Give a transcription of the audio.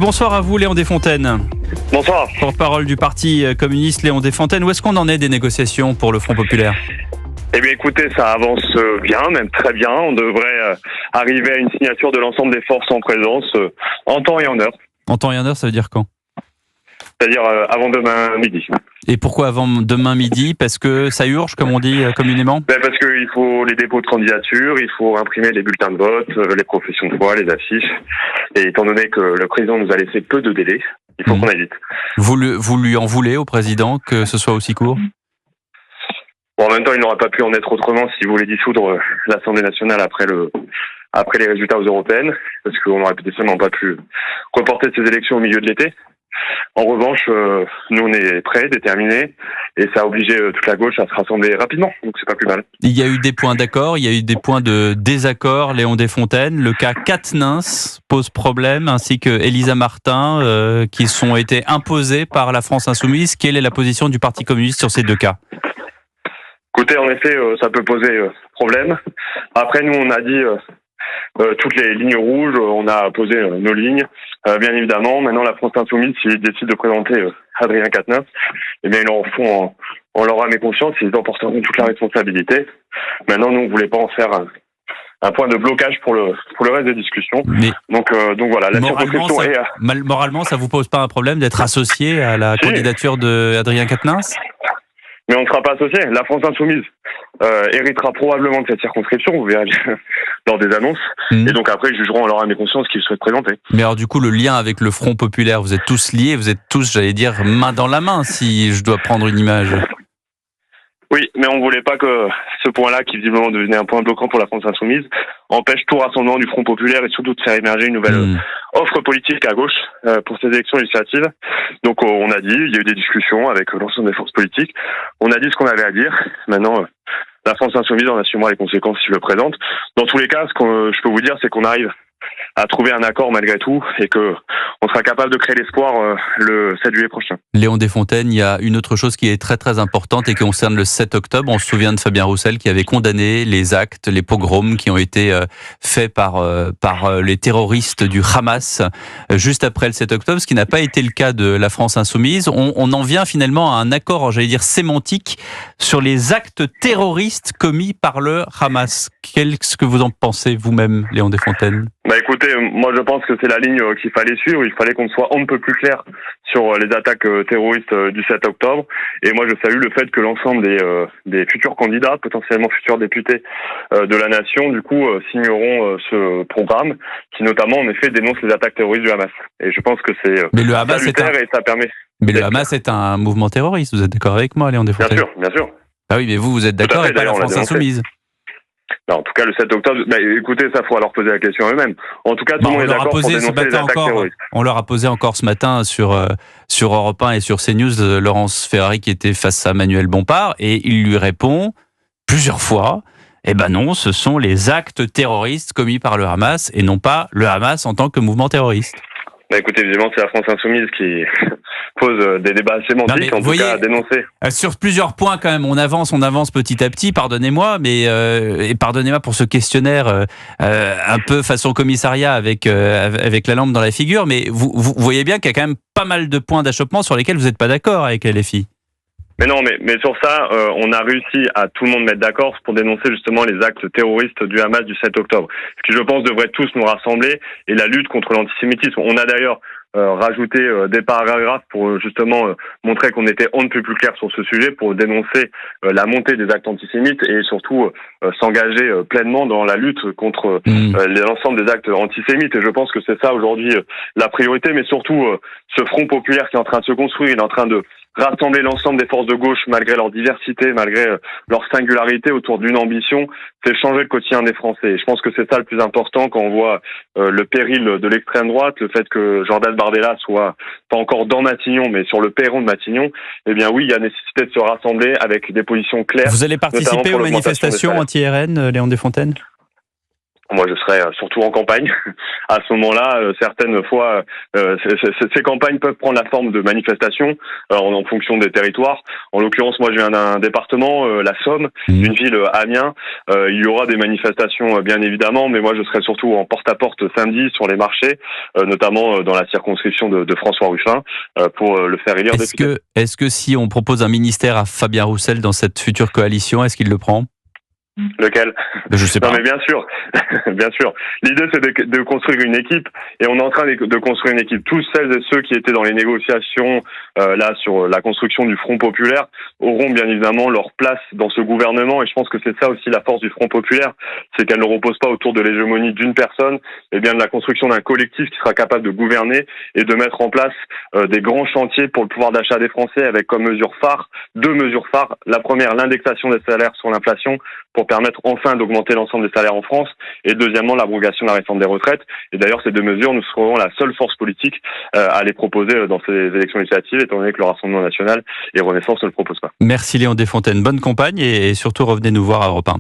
Bonsoir à vous, Léon Desfontaines. Bonsoir. Porte-parole du Parti communiste, Léon Desfontaines. Où est-ce qu'on en est des négociations pour le Front populaire ? Eh bien écoutez, ça avance bien, même très bien. On devrait arriver à une signature de l'ensemble des forces en présence en temps et en heure. En temps et en heure, ça veut dire quand ? C'est-à-dire avant demain midi. Et pourquoi avant demain midi ? Parce que ça urge, comme on dit communément ? Parce qu'il faut les dépôts de candidature, il faut imprimer les bulletins de vote, les professions de foi, les affiches. Et étant donné que le président nous a laissé peu de délai, il faut qu'on aille vite. Vous lui en voulez au président que ce soit aussi court ? Bon, en même temps, il n'aurait pas pu en être autrement s'il voulait dissoudre l'Assemblée nationale après les résultats aux européennes, parce qu'on n'aurait potentiellement pas pu reporter ces élections au milieu de l'été. En revanche, nous on est prêts, déterminés, et ça a obligé toute la gauche à se rassembler rapidement, donc c'est pas plus mal. Il y a eu des points d'accord, il y a eu des points de désaccord, Léon Desfontaines. Le cas Quatennens pose problème, ainsi que Elisa Martin, qui ont été imposés par la France Insoumise. Quelle est la position du Parti communiste sur ces deux cas ? Écoutez, en effet, ça peut poser problème. Après, nous on a dit toutes les lignes rouges, on a posé nos lignes. Bien évidemment, maintenant la France Insoumise, s'ils décident de présenter Adrien Quatennens, eh bien ils leur font en leur âme et conscience, ils emporteront toute la responsabilité. Maintenant, nous on voulait pas en faire un point de blocage pour le reste des discussions. Mais donc voilà, la circonscription est... Moralement, ça vous pose pas un problème d'être associé à la candidature de Adrien Quatennens ? Mais on ne sera pas associé. La France Insoumise héritera probablement de cette circonscription, vous verrez bien lors des annonces. Et donc après, ils jugeront en leur âme et conscience qu'ils souhaitent présenter. Mais alors du coup, le lien avec le Front populaire, vous êtes tous liés, vous êtes tous, j'allais dire, main dans la main, si je dois prendre une image. Oui, mais on ne voulait pas que ce point-là, qui visiblement devenait un point bloquant pour la France Insoumise, empêche tout rassemblement du Front populaire et surtout de faire émerger une nouvelle offre politique à gauche pour ces élections législatives. Donc on a dit, il y a eu des discussions avec l'ensemble des forces politiques, on a dit ce qu'on avait à dire. Maintenant, la France Insoumise en assumera les conséquences si je le présente. Dans tous les cas, ce que je peux vous dire, c'est qu'on arrive à trouver un accord malgré tout et que on sera capable de créer l'espoir le 7 juillet prochain. Léon Desfontaines, il y a une autre chose qui est très très importante et qui concerne le 7 octobre. On se souvient de Fabien Roussel qui avait condamné les actes, les pogroms qui ont été faits par les terroristes du Hamas juste après le 7 octobre, ce qui n'a pas été le cas de la France Insoumise. On en vient finalement à un accord, j'allais dire sémantique, sur les actes terroristes commis par le Hamas. Qu'est-ce que vous en pensez vous-même, Léon Desfontaines ? Écoutez, moi je pense que c'est la ligne qu'il fallait suivre. Il fallait qu'on soit un peu plus clair sur les attaques terroristes du 7 octobre. Et moi je salue le fait que l'ensemble des futurs candidats, potentiellement futurs députés de la nation, du coup signeront ce programme qui notamment en effet dénonce les attaques terroristes du Hamas. Et je pense que c'est salutaire et ça permet... Mais le Hamas est un mouvement terroriste, vous êtes d'accord avec moi, Léon Desfontaines ? Bien sûr. Ah oui, mais vous êtes d'accord et pas la France Insoumise. Non, en tout cas, le 7 octobre, écoutez, ça, faut leur poser la question à eux-mêmes. En tout cas, tout le monde est d'accord pour dénoncer les attaques terroristes. On leur a posé encore ce matin sur Europe 1 et sur CNews, Laurence Ferrari qui était face à Manuel Bompard, et il lui répond plusieurs fois, non, ce sont les actes terroristes commis par le Hamas et non pas le Hamas en tant que mouvement terroriste. Écoutez, évidemment, c'est la France Insoumise qui pose des débats sémantiques, en tout cas, à dénoncer. Sur plusieurs points, quand même, on avance petit à petit, pardonnez-moi, et pardonnez-moi pour ce questionnaire un peu façon commissariat avec la lampe dans la figure, mais vous voyez bien qu'il y a quand même pas mal de points d'achoppement sur lesquels vous n'êtes pas d'accord avec LFI. Mais non, mais sur ça, on a réussi à tout le monde mettre d'accord pour dénoncer justement les actes terroristes du Hamas du 7 octobre. Ce qui, je pense, devrait tous nous rassembler et la lutte contre l'antisémitisme. On a d'ailleurs rajouté des paragraphes pour justement montrer qu'on était on ne peut plus clair sur ce sujet, pour dénoncer la montée des actes antisémites et surtout s'engager pleinement dans la lutte contre l'ensemble des actes antisémites. Et je pense que c'est ça aujourd'hui la priorité, mais surtout ce front populaire qui est en train de se construire, il est en train de rassembler l'ensemble des forces de gauche malgré leur diversité, malgré leur singularité autour d'une ambition, c'est changer le quotidien des Français. Et je pense que c'est ça le plus important quand on voit le péril de l'extrême droite, le fait que Jordan Bardella soit pas encore dans Matignon, mais sur le perron de Matignon. Eh bien oui, il y a nécessité de se rassembler avec des positions claires. Vous allez participer aux manifestations anti-RN, Léon Desfontaines ? Moi, je serais surtout en campagne. À ce moment-là, certaines fois, ces campagnes peuvent prendre la forme de manifestations en fonction des territoires. En l'occurrence, moi, je viens d'un département, la Somme, d'une ville, Amiens. Il y aura des manifestations, bien évidemment, mais moi, je serai surtout en porte-à-porte samedi sur les marchés, notamment dans la circonscription de François Ruffin, pour le faire élire député. Est-ce que si on propose un ministère à Fabien Roussel dans cette future coalition, est-ce qu'il le prend ? Lequel? Je sais pas. Non mais bien sûr, bien sûr. L'idée c'est de construire une équipe et on est en train de construire une équipe. Tous celles et ceux qui étaient dans les négociations là sur la construction du Front populaire auront bien évidemment leur place dans ce gouvernement et je pense que c'est ça aussi la force du Front populaire, c'est qu'elle ne repose pas autour de l'hégémonie d'une personne, mais bien de la construction d'un collectif qui sera capable de gouverner et de mettre en place des grands chantiers pour le pouvoir d'achat des Français avec comme mesure phare, 2 mesures phares. La première, l'indexation des salaires sur l'inflation pour permettre enfin d'augmenter l'ensemble des salaires en France et deuxièmement l'abrogation de la réforme des retraites. Et d'ailleurs ces 2 mesures, nous serons la seule force politique à les proposer dans ces élections législatives étant donné que le Rassemblement national et Renaissance ne le proposent pas. Merci Léon Desfontaines, bonne campagne et surtout revenez nous voir à Europe 1.